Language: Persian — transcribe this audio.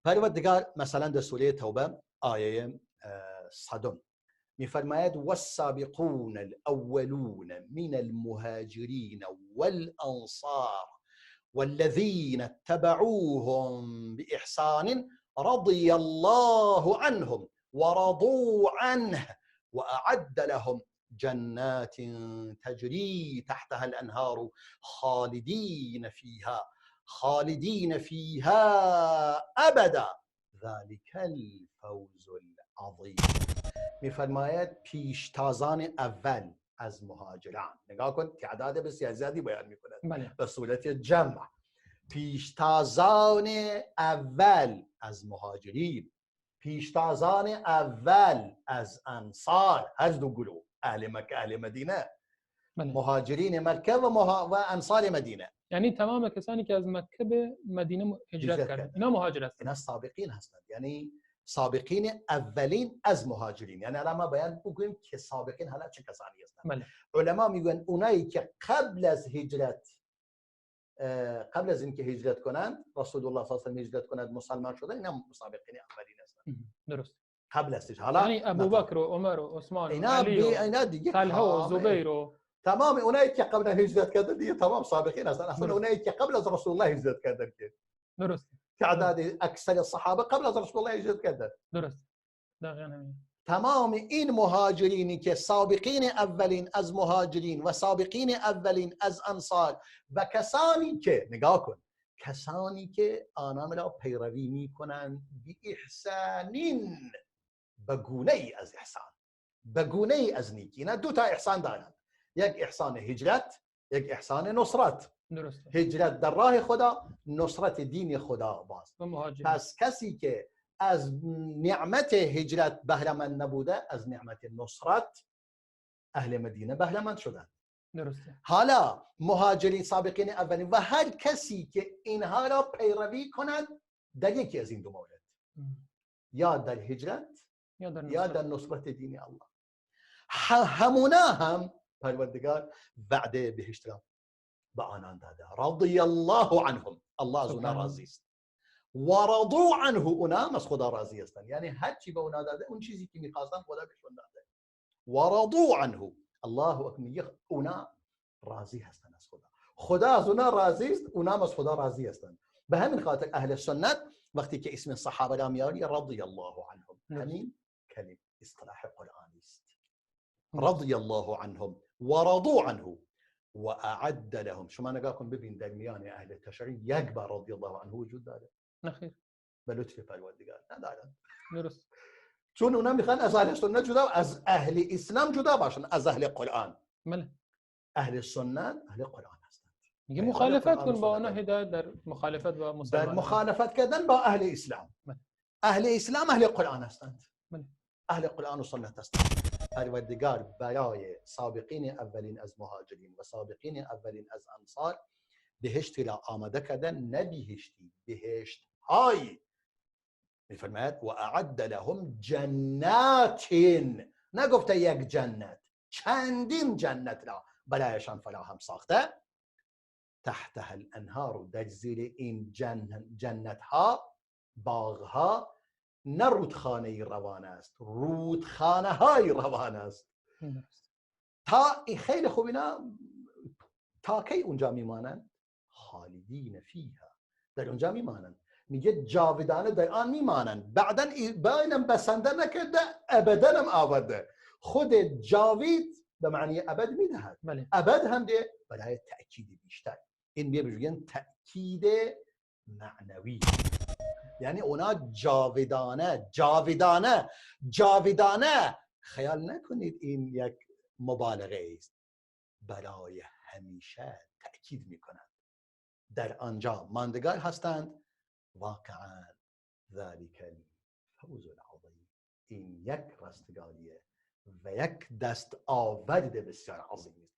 پروردگار مثلا در سوره توبه آیه 100 میفرماید والسابقون الاولون من المهاجرین والانصار والذين اتبعوهم بإحسان رضي الله عنهم ورضوا عنه وأعد لهم جنات تجري تحتها الأنهار خالدين فيها أبدا ذلك الفوز العظيم. میفرماید پیشتازان اول از مهاجران، نگاه کن تعداد بسیار زیادی بیان میکنه به صورت جمع، پیشتازان اول از مهاجرین، پیشتازان اول از انصار، هر دو گروه، اهل مکه اهل مدینه، مهاجرین مکه و انصار مدینه، یعنی تمام کسانی که از مکه به مدینه هجرت کردند اینا مهاجر هستند، اینا سابقین هستند، یعنی سابقین اولین از مهاجرین. یعنی الان ما بیان بگوییم که سابقین حالا چه کسانی هستند. علما میگن اونایی که قبل از هجرت، قبل از اینکه هجرت کنند، رسول الله صلی الله علیه و آله هجرت کنند مسلمان شدن، اینا سابقین اولین هستند. درست. قبل از هجرت. حالا یعنی ابوبکر و عمر و عثمان و علی اینا دیگه طلحه و زبیر و تمام اونایی که قبل از هجرت کردن دیگه تمام سابقین هستند. اصلا اونایی که قبل از رسول الله هجرت کردن که درست. تعداد اکثر الصحابه قبل از رسول الله هجرت کردن. درست. دقیقاً. تمام این مهاجرینی که سابقین اولین از مهاجرین و سابقین اولین از انصار و کسانی که نگاه کن، کسانی که آنان را پیروی میکنند بی احسانین، بگونه ای از احسان، بگونه ای از نیکی. اینا دو تا احسان دارند، یک احسان هجرت، یک احسان نصرت. درسته. هجرت در راه خدا، نصرت دین خدا باز. پس کسی که از نعمت هجرت بهره مند نبوده، از نعمت نصرت اهل مدینه بهره مند شدند. درسته. حالا مهاجرین سابقین اولین و هر کسی که اینها را پیروی کنند در یکی از این دو مورد، یا در هجرت یا در نصرت دین الله، همونا هم پروردگار وعده بهشت را به آنان داده. رضی الله عنهم، الله از اونا راضی است، و رضوا عنه، اونا از خدا راضی هستند. یعنی هر چی به اونا داده، اون چیزی که می‌خواستن خدا بهشون داده. و رضوا عنه، الله اکبر، اونا راضی هستند از خدا، خدا از اونا راضی است، اونا از خدا راضی هستند. به همین خاطر اهل سنت وقتی که اسم صحابه را میاری رضی الله عنهم، همین کلمه اصطلاح قرآنی است. رضی الله عنهم و رضوا عنه و اعد لهم. شما نگاه کن ببین در میان اهل تشیع یک بار رضی الله عنه وجود داره؟ نخیر. به لطف پروردگار ندارن. درست. چون اونا میخوان از اهل سنت جدا، از اهل اسلام جدا باشن، از اهل قرآن. بله. اهل سنت اهل قرآن هستند. میگه مخالفت کن با اونا، هدایت در مخالفت با مسلمانان، در مخالفت کردن با اهل اسلام. بله. اهل اسلام اهل قرآن هستند. بله. اهل قرآن و سنت هستند. پروردگار برای سابقین اولین از مهاجرین و سابقین اولین از انصار بهشتی را آماده کردن، نه بهشتی، بهشت های. میفرماید و اعد لهم جنات، نگفته یک جنت، چندین جنت را برایشان فراهم ساخته. تحتها الانهار، در زیر این جنت ها، باغ ها، نه رودخانه روان است، رودخانه های روان است. تا خیلی خوب، اینا تا کی اونجا میمانند؟ خالدین فیها، در اونجا میمانند. میگه جاودانه در آن میمانند. بعداً باینم بسنده نکرده، ابدا هم آورده. خود جاوید به معنی ابد میدهد. بله. ابد هم ده برای تأکید بیشتر. این میگن تأکید معنوی، یعنی اونا جاودانه جاودانه جاودانه. خیال نکنید این یک مبالغه است، برای همیشه تأکید میکنند، در آنجا ماندگار هستند. واقعا ذلك الفوز العظیم، این یک رستگاریه و یک دست آورد بسیار عظیم است.